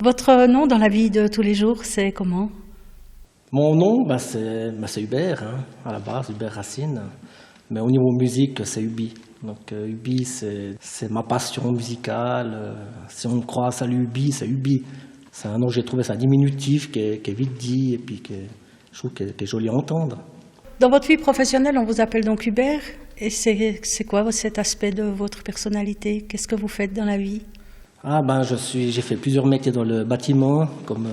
Votre nom dans la vie de tous les jours, c'est comment? Mon nom, c'est Hubert, hein, à la base, Hubert Racine. Mais au niveau musique, c'est Ubi. Donc Ubi, c'est ma passion musicale. Si on me croit, salut Ubi, c'est Ubi. C'est un nom, j'ai trouvé ça diminutif, qui est vite dit, et puis je trouve qu'il est joli à entendre. Dans votre vie professionnelle, on vous appelle donc Hubert. Et c'est quoi cet aspect de votre personnalité? Qu'est-ce que vous faites dans la vie? J'ai fait plusieurs métiers dans le bâtiment, comme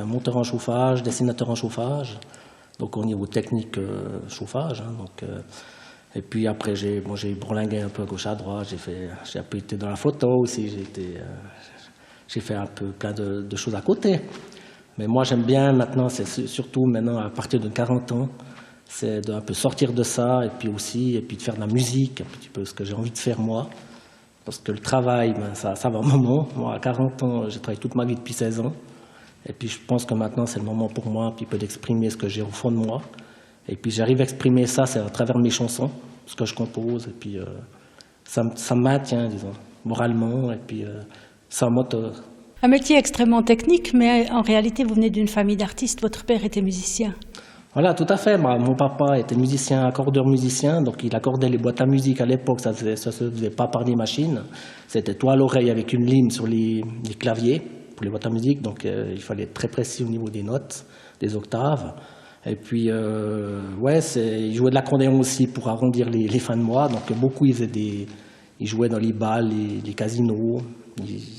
monteur en chauffage, dessinateur en chauffage, donc au niveau technique chauffage. Hein, et puis après, j'ai bourlingué un peu à gauche à droite, j'ai un peu été dans la photo aussi, j'ai fait un peu plein de choses à côté. Mais moi, j'aime bien maintenant, c'est surtout maintenant à partir de 40 ans, c'est d'un peu sortir de ça et puis de faire de la musique, un petit peu ce que j'ai envie de faire moi. Parce que le travail, ça va un moment. Moi, à 40 ans, j'ai travaillé toute ma vie depuis 16 ans. Et puis je pense que maintenant, c'est le moment pour moi un petit peu d'exprimer ce que j'ai au fond de moi. Et puis j'arrive à exprimer ça, c'est à travers mes chansons, ce que je compose. Et puis ça me maintient, disons, moralement. Et puis c'est un moteur. Un métier extrêmement technique, mais en réalité, vous venez d'une famille d'artistes. Votre père était musicien. Voilà, tout à fait. Mon papa était musicien, accordeur musicien, donc il accordait les boîtes à musique à l'époque, ça se faisait pas par des machines. C'était toi à l'oreille avec une ligne sur les claviers pour les boîtes à musique, donc il fallait être très précis au niveau des notes, des octaves. Et puis, il jouait de l'accordéon aussi pour arrondir les fins de mois, donc beaucoup ils jouaient dans les bals, les casinos.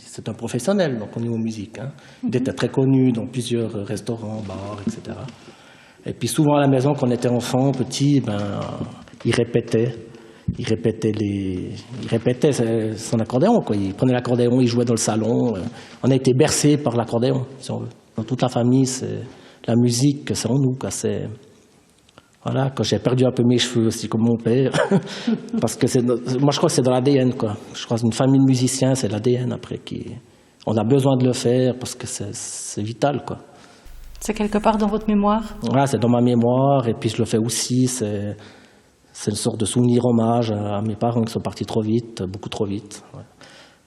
C'est un professionnel donc au niveau musique. Hein. Il était très connu dans plusieurs restaurants, bars, etc. Et puis souvent à la maison, quand on était enfant, petit, il répétait son accordéon, quoi. Il prenait l'accordéon, il jouait dans le salon. On a été bercé par l'accordéon, si on veut. Dans toute la famille, c'est la musique, c'est en nous, quoi. Voilà, quand j'ai perdu un peu mes cheveux aussi, comme mon père, parce que moi je crois que c'est dans l'ADN, quoi. Je crois qu'une famille de musiciens, c'est l'ADN après on a besoin de le faire parce que c'est vital, quoi. C'est quelque part dans votre mémoire? Voilà, c'est dans ma mémoire, et puis je le fais aussi, c'est une sorte de souvenir hommage à mes parents qui sont partis trop vite, beaucoup trop vite. Ouais.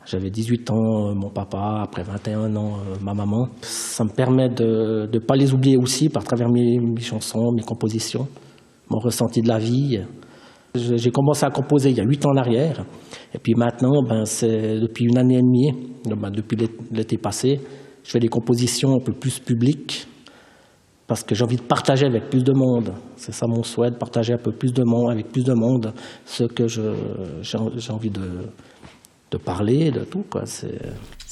J'avais 18 ans, mon papa, après 21 ans, ma maman. Ça me permet de ne pas les oublier aussi par travers mes chansons, mes compositions, mon ressenti de la vie. J'ai commencé à composer il y a 8 ans en arrière, et puis maintenant, c'est depuis 1 année et demie, depuis l'été passé, je fais des compositions un peu plus publiques, parce que j'ai envie de partager avec plus de monde. C'est ça mon souhait, de partager un peu plus de monde, avec plus de monde, ce que j'ai envie de parler, de tout, quoi. C'est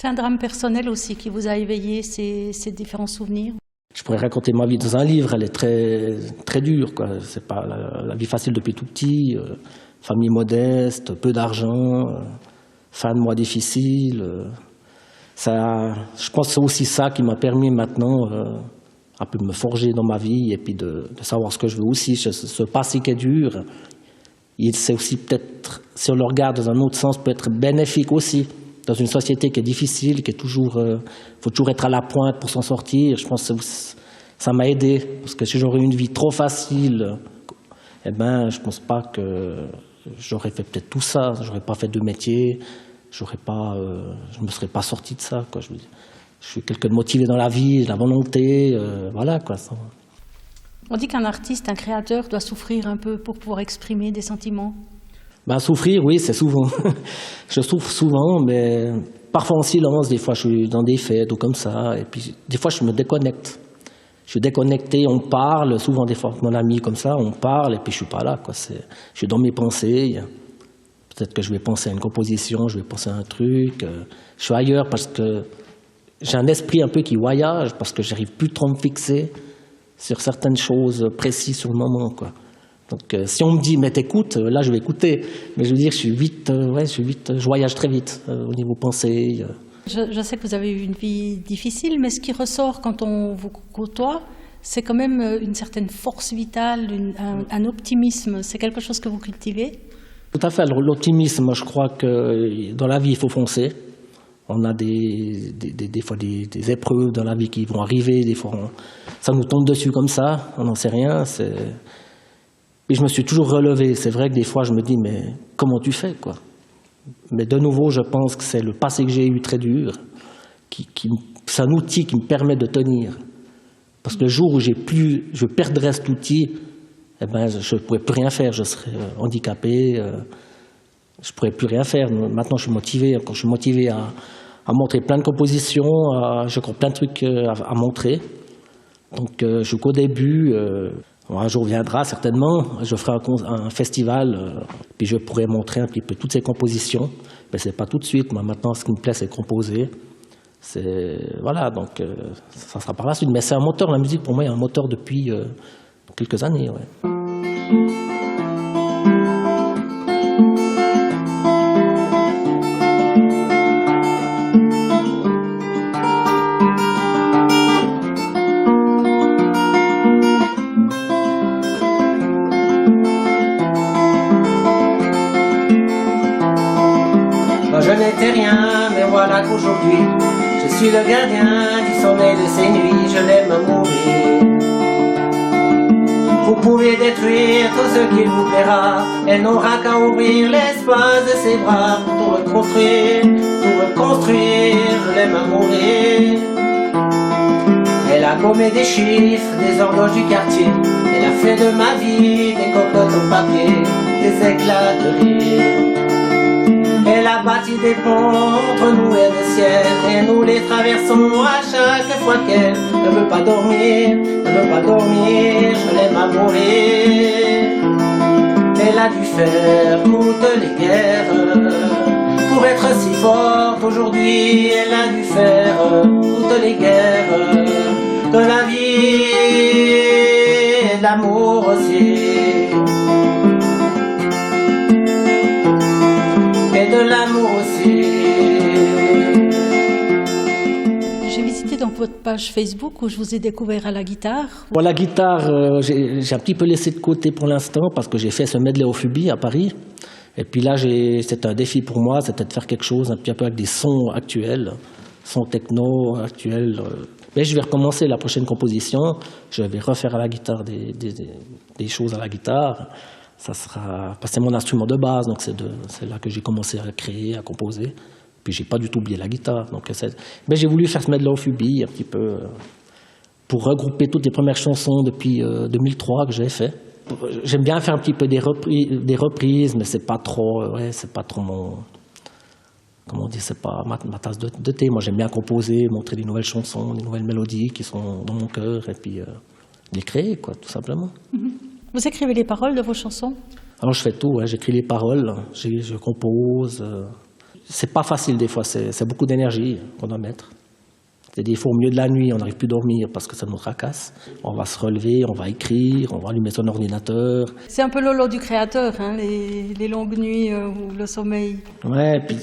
un drame personnel aussi qui vous a éveillé ces différents souvenirs? Je pourrais raconter ma vie dans un livre, elle est très, très dure, quoi. C'est pas la vie facile depuis tout petit, famille modeste, peu d'argent, fin de mois difficile. Je pense que c'est aussi ça qui m'a permis maintenant un peu de me forger dans ma vie et puis de savoir ce que je veux aussi. Ce passé qui est dur, c'est aussi peut-être, si on le regarde dans un autre sens, peut être bénéfique aussi. Dans une société qui est difficile, qui est faut toujours être à la pointe pour s'en sortir. Je pense que ça m'a aidé. Parce que si j'aurais eu une vie trop facile, je pense pas que j'aurais fait peut-être tout ça. J'aurais pas fait de métier. Je me serais pas sorti de ça, quoi. Je suis quelqu'un de motivé dans la vie, de la volonté, voilà, quoi. On dit qu'un artiste, un créateur doit souffrir un peu pour pouvoir exprimer des sentiments. Souffrir, oui, c'est souvent. Je souffre souvent, mais parfois en silence. Des fois, je suis dans des fêtes ou comme ça. Et puis, des fois, je me déconnecte. Je suis déconnecté, on parle. Souvent, des fois, avec mon ami comme ça, on parle et puis je suis pas là, quoi. Je suis dans mes pensées. Peut-être que je vais penser à une composition, je vais penser à un truc. Je suis ailleurs parce que j'ai un esprit un peu qui voyage, parce que j'arrive plus trop à me fixer sur certaines choses précises sur le moment, quoi. Donc si on me dit, mais t'écoutes, là je vais écouter. Mais je veux dire, je voyage très vite au niveau pensée. Je sais que vous avez eu une vie difficile, mais ce qui ressort quand on vous côtoie, c'est quand même une certaine force vitale, un optimisme. C'est quelque chose que vous cultivez? Tout à fait. L'optimisme, je crois que dans la vie, il faut foncer. On a des fois des épreuves dans la vie qui vont arriver. Des fois, ça nous tombe dessus comme ça. On n'en sait rien. Et je me suis toujours relevé. C'est vrai que des fois, je me dis, mais comment tu fais, quoi? Mais de nouveau, je pense que c'est le passé que j'ai eu très dur qui me c'est un outil qui me permet de tenir. Parce que le jour où je perdrais cet outil, eh ben, je ne pourrais plus rien faire, je serais handicapé, je ne pourrais plus rien faire. Maintenant, je suis motivé. Quand je suis motivé à montrer plein de compositions, j'ai encore plein de trucs à montrer. Donc, je suis qu'au début. Un jour viendra certainement, je ferai un festival, puis je pourrai montrer un petit peu toutes ces compositions. Mais c'est pas tout de suite. Moi, maintenant, ce qui me plaît, c'est composer. Voilà, donc ça sera par la suite. Mais c'est un moteur, la musique pour moi est un moteur depuis quelques années. Ouais. Je n'étais rien, mais voilà qu'aujourd'hui, je suis le gardien du sommeil de ces nuits, je l'aime mourir. Vous pouvez détruire tout ce qu'il vous plaira, elle n'aura qu'à ouvrir l'espace de ses bras pour tout reconstruire, je l'aime mourir. Elle a gommé des chiffres, des horloges du quartier, elle a fait de ma vie des cocottes au papier, des éclats de rire. Elle a bâti des ponts entre nous et le ciel, et nous les traversons à chaque fois qu'elle ne veut pas dormir, je l'aime à mourir. Elle a dû faire toutes les guerres pour être si forte aujourd'hui, elle a dû faire toutes les guerres de la vie et de l'amour aussi. De l'amour aussi. J'ai visité donc votre page Facebook où je vous ai découvert à la guitare. Bon, la guitare, j'ai un petit peu laissé de côté pour l'instant parce que j'ai fait ce medley au Fubi à Paris. Et puis là, c'était un défi pour moi, c'était de faire quelque chose un petit peu avec des sons actuels, sons techno actuels. Mais je vais recommencer la prochaine composition. Je vais refaire à la guitare des choses à la guitare. Ça sera, parce que c'est mon instrument de base, donc c'est là que j'ai commencé à créer, à composer. Puis j'ai pas du tout oublié la guitare. Donc mais j'ai voulu faire ce medley au Fubi un petit peu pour regrouper toutes les premières chansons depuis 2003 que j'ai fait. J'aime bien faire un petit peu des reprises, mais c'est pas trop mon, comment on dit, c'est pas ma tasse de thé. Moi j'aime bien composer, montrer des nouvelles chansons, des nouvelles mélodies qui sont dans mon cœur et puis les créer, quoi, tout simplement. Vous écrivez les paroles de vos chansons? Alors je fais tout, ouais. J'écris les paroles, je compose. C'est pas facile des fois, c'est beaucoup d'énergie qu'on doit mettre. Des fois au milieu de la nuit, on n'arrive plus à dormir parce que ça nous tracasse. On va se relever, on va écrire, on va allumer son ordinateur. C'est un peu le lot du créateur, hein, les longues nuits ou le sommeil. Ouais, puis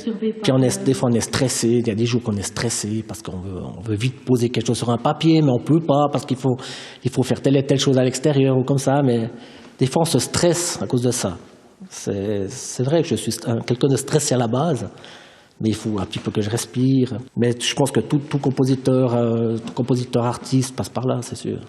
des fois on est stressé, il y a des jours qu'on est stressé parce qu'on veut vite poser quelque chose sur un papier, mais on peut pas parce qu'il faut faire telle et telle chose à l'extérieur ou comme ça, mais des fois on se stresse à cause de ça. C'est vrai que je suis quelqu'un de stressé à la base. Mais il faut un petit peu que je respire. Mais je pense que tout compositeur artiste passe par là, c'est sûr.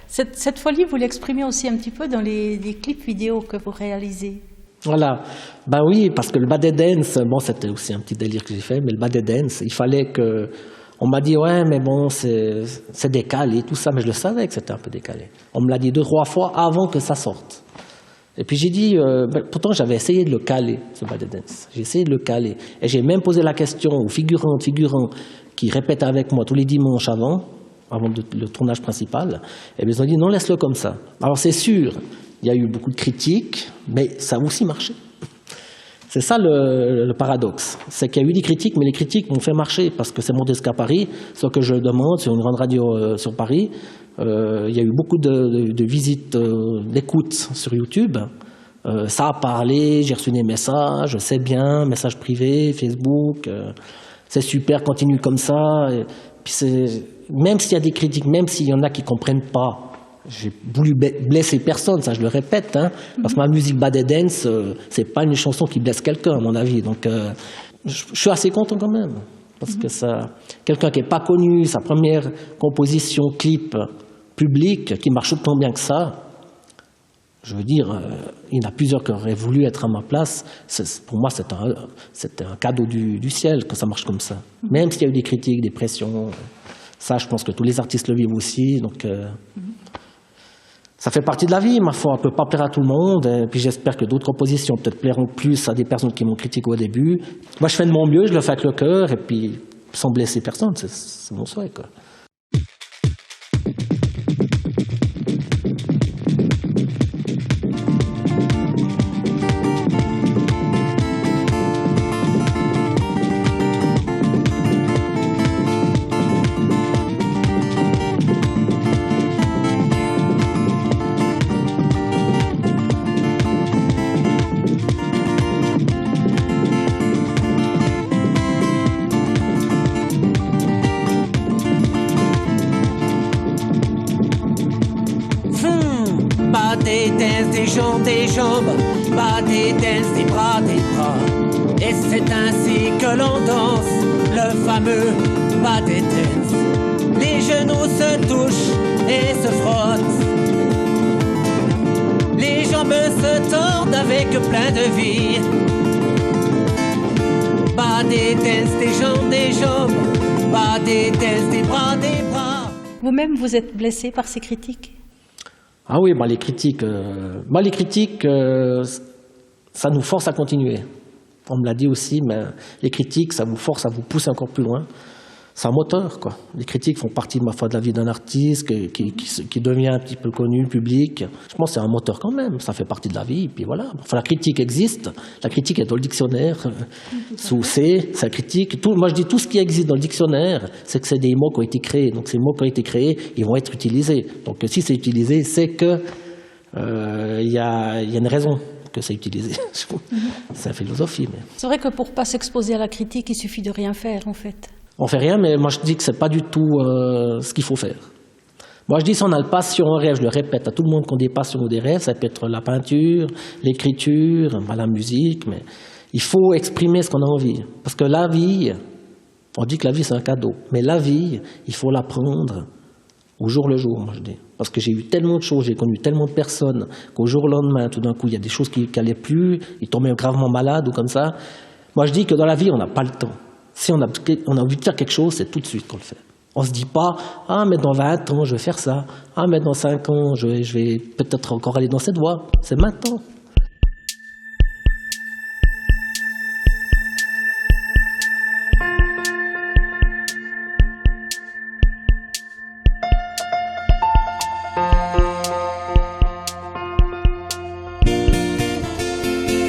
Cette folie, vous l'exprimez aussi un petit peu dans les clips vidéo que vous réalisez. Voilà. Ben oui, parce que le Bad Dance, bon, c'était aussi un petit délire que j'ai fait, mais le Bad Dance, il fallait que... On m'a dit, ouais, mais bon, c'est décalé, tout ça, mais je le savais que c'était un peu décalé. On me l'a dit 2-3 fois avant que ça sorte. Et puis j'ai dit, pourtant j'avais essayé de le caler, ce Bad Dance. J'ai essayé de le caler. Et j'ai même posé la question aux figurants qui répètent avec moi tous les dimanches avant le tournage principal. Et ils ont dit, non, laisse-le comme ça. Alors c'est sûr, il y a eu beaucoup de critiques, mais ça a aussi marché. C'est ça le paradoxe. C'est qu'il y a eu des critiques, mais les critiques m'ont fait marcher parce que c'est mon disque à Paris, ce que je demande sur une grande radio sur Paris. Il y a eu beaucoup de visites, d'écoutes sur YouTube. Ça a parlé, j'ai reçu des messages, c'est bien, messages privés, Facebook. C'est super, continue comme ça. Et puis même s'il y a des critiques, même s'il y en a qui ne comprennent pas, j'ai voulu blesser personne, ça je le répète, hein, parce que ma musique Bad Dance, c'est pas une chanson qui blesse quelqu'un à mon avis. Donc je suis assez content quand même. Parce que ça, quelqu'un qui n'est pas connu, sa première composition, clip public, qui marche autant bien que ça, Je veux dire, il y en a plusieurs qui auraient voulu être à ma place. Pour moi, c'est un cadeau du ciel que ça marche comme ça. Même s'il y a eu des critiques, des pressions, ça, je pense que tous les artistes le vivent aussi. Donc, ça fait partie de la vie, ma foi. On ne peut pas plaire à tout le monde. Et puis j'espère que d'autres compositions peut-être plairont plus à des personnes qui m'ont critiqué au début. Moi, je fais de mon mieux, je le fais avec le cœur, et puis sans blesser personne, c'est mon souhait, quoi. Des jambes, pas des danses, des bras. Et c'est ainsi que l'on danse, le fameux pas des danses. Les genoux se touchent et se frottent. Les jambes se tordent avec plein de vie. Pas des danses, des jambes, pas des danses, des bras. Vous-même, vous êtes blessé par ces critiques? Ah oui, les critiques, ça nous force à continuer. On me l'a dit aussi, mais les critiques, ça vous force à vous pousser encore plus loin. C'est un moteur, quoi. Les critiques font partie, ma foi, de la vie d'un artiste qui devient un petit peu connu, public. Je pense que c'est un moteur quand même, ça fait partie de la vie, puis voilà. Enfin, la critique existe, la critique est dans le dictionnaire, sous C, c'est la critique. Moi, je dis tout ce qui existe dans le dictionnaire, c'est que c'est des mots qui ont été créés. Donc, ces mots qui ont été créés, ils vont être utilisés. Donc, si c'est utilisé, c'est que y a une raison que c'est utilisé. C'est la philosophie. Mais... C'est vrai que pour ne pas s'exposer à la critique, il suffit de rien faire, en fait. On fait rien, mais moi je dis que c'est pas du tout ce qu'il faut faire. Moi je dis si on a le passion, un rêve, je le répète à tout le monde qui a des passions ou des rêves, ça peut être la peinture, l'écriture, la musique, mais il faut exprimer ce qu'on a envie. Parce que la vie, on dit que la vie c'est un cadeau, mais la vie, il faut la prendre au jour le jour, moi je dis. Parce que j'ai eu tellement de choses, j'ai connu tellement de personnes qu'au jour au lendemain, tout d'un coup, il y a des choses qui n'allaient plus, ils tombaient gravement malades ou comme ça. Moi je dis que dans la vie, on n'a pas le temps. Si on a envie de faire quelque chose, c'est tout de suite qu'on le fait. On ne se dit pas « Ah, mais dans 20 ans, je vais faire ça. Ah, mais dans 5 ans, je vais peut-être encore aller dans cette voie. » C'est maintenant.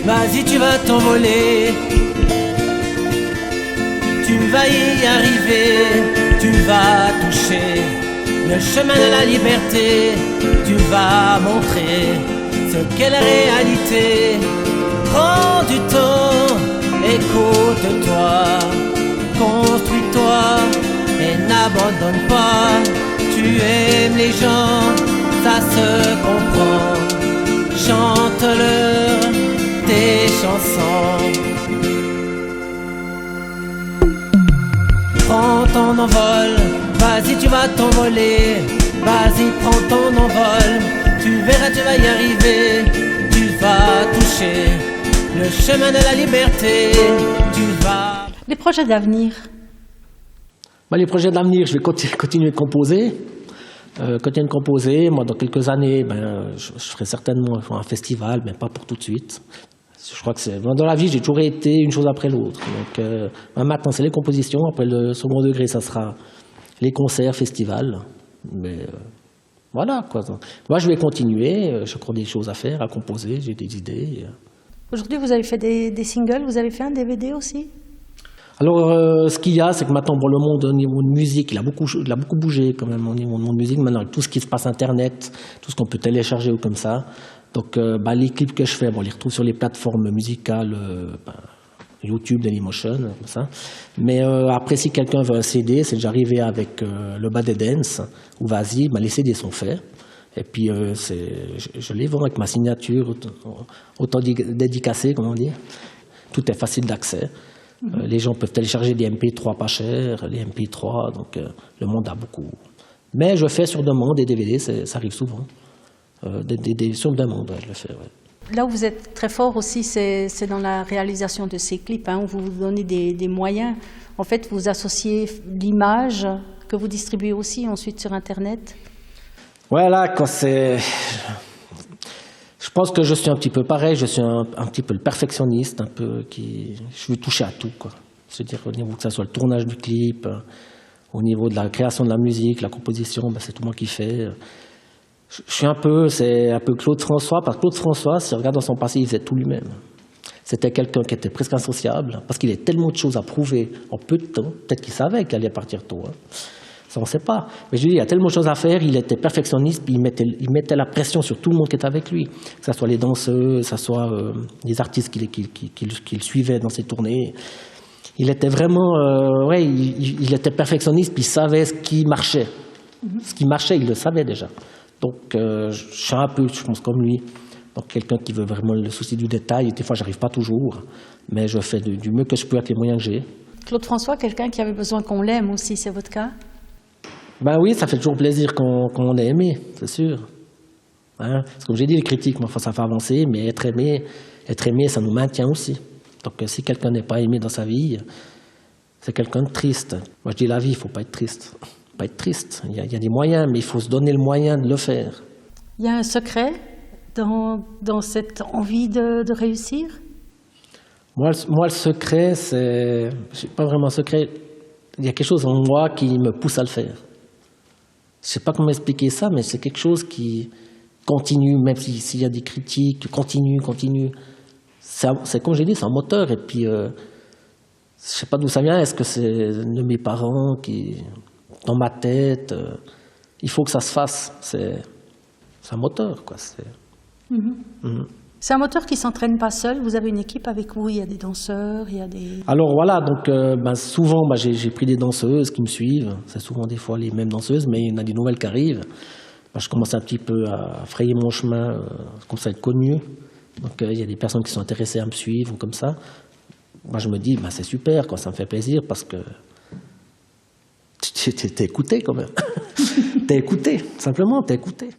Vas-y, tu vas t'envoler. Tu vas y arriver, tu vas toucher le chemin de la liberté. Tu vas montrer ce qu'est la réalité. Prends du temps, écoute-toi, construis-toi et n'abandonne pas. Tu aimes les gens, ça se comprend. Chante-leur tes chansons. Prends ton envol, vas-y tu vas t'envoler. Vas-y prends ton envol, tu verras tu vas y arriver. Tu vas toucher le chemin de la liberté. Tu vas... Les projets d'avenir? Les projets d'avenir, je vais continuer de composer. Moi dans quelques années, je ferai certainement un festival, mais pas pour tout de suite. Je crois que c'est dans la vie, j'ai toujours été une chose après l'autre. Donc maintenant, c'est les compositions. Après le second degré, ça sera les concerts, festivals. Mais voilà quoi. Moi, je vais continuer. J'ai encore des choses à faire, à composer. J'ai des idées. Aujourd'hui, vous avez fait des singles. Vous avez fait un DVD aussi? Alors, ce qu'il y a, c'est que maintenant, pour le monde au niveau de musique, il a beaucoup bougé quand même au niveau du monde de musique. Maintenant, avec tout ce qui se passe Internet, tout ce qu'on peut télécharger ou comme ça. Donc, les clips que je fais, on les retrouve sur les plateformes musicales, YouTube, Dailymotion, comme ça. Mais après, si quelqu'un veut un CD, c'est déjà arrivé avec le Bad Dance ou Vas-y, les CD sont faits. Et puis, je les vends avec ma signature, autant dédicacée, comme on dit. Tout est facile d'accès. Les gens peuvent télécharger des MP3 pas chers, les MP3, donc le monde a beaucoup. Mais je fais sur demande des DVD, ça arrive souvent. Sur le demande, ouais, je le fais. Ouais. Là où vous êtes très fort aussi, c'est dans la réalisation de ces clips, hein, où vous vous donnez des moyens. En fait, vous associez l'image que vous distribuez aussi ensuite sur Internet. Voilà, quand c'est... Je pense que je suis un petit peu pareil, je suis un petit peu le perfectionniste, un peu qui... Je veux toucher à tout, quoi. C'est-à-dire au niveau que ce soit le tournage du clip, au niveau de la création de la musique, la composition, ben, c'est tout moi qui fais. Je suis c'est un peu Claude François, parce que Claude François, si on regarde dans son passé, il faisait tout lui-même. C'était quelqu'un qui était presque insociable, parce qu'il avait tellement de choses à prouver en peu de temps. Peut-être qu'il savait qu'il allait partir tôt, hein. Ça, on ne sait pas. Mais je dis, il y a tellement de choses à faire, il était perfectionniste, puis il mettait la pression sur tout le monde qui était avec lui. Que ce soit les danseurs, que ce soit les artistes qui le suivaient dans ses tournées. Il était vraiment... il était perfectionniste, puis il savait ce qui marchait. Ce qui marchait, il le savait déjà. Donc, je suis un peu, je pense, comme lui. Donc, quelqu'un qui veut vraiment le souci du détail. Des fois, je n'arrive pas toujours, mais je fais du mieux que je peux avec les moyens que j'ai. Claude François, quelqu'un qui avait besoin qu'on l'aime aussi, c'est votre cas? Ben oui, ça fait toujours plaisir qu'on ait aimé, c'est sûr. Hein? Parce que comme j'ai dit, les critiques, ça fait avancer, mais être aimé, ça nous maintient aussi. Donc, si quelqu'un n'est pas aimé dans sa vie, c'est quelqu'un de triste. Moi, je dis la vie, il ne faut pas être triste. Pas être triste. Il y a des moyens, mais il faut se donner le moyen de le faire. Il y a un secret dans cette envie de réussir? Moi, le secret, c'est pas vraiment un secret. Il y a quelque chose en moi qui me pousse à le faire. Je ne sais pas comment expliquer ça, mais c'est quelque chose qui continue, même s'il y a des critiques, continue. C'est comme j'ai dit, c'est un moteur. Et puis, je ne sais pas d'où ça vient. Est-ce que c'est de mes parents qui, dans ma tête, il faut que ça se fasse. C'est un moteur, quoi. C'est un moteur qui ne s'entraîne pas seul. Vous avez une équipe avec vous, il y a des danseurs, il y a des... Alors voilà, donc souvent j'ai pris des danseuses qui me suivent. C'est souvent des fois les mêmes danseuses, mais il y en a des nouvelles qui arrivent. Je commence un petit peu à frayer mon chemin, comme ça être connu. Donc il y a des personnes qui sont intéressées à me suivre, comme ça. Moi je me dis, c'est super, quoi, ça me fait plaisir parce que t'es écouté quand même. T'es écouté, simplement t'es écouté.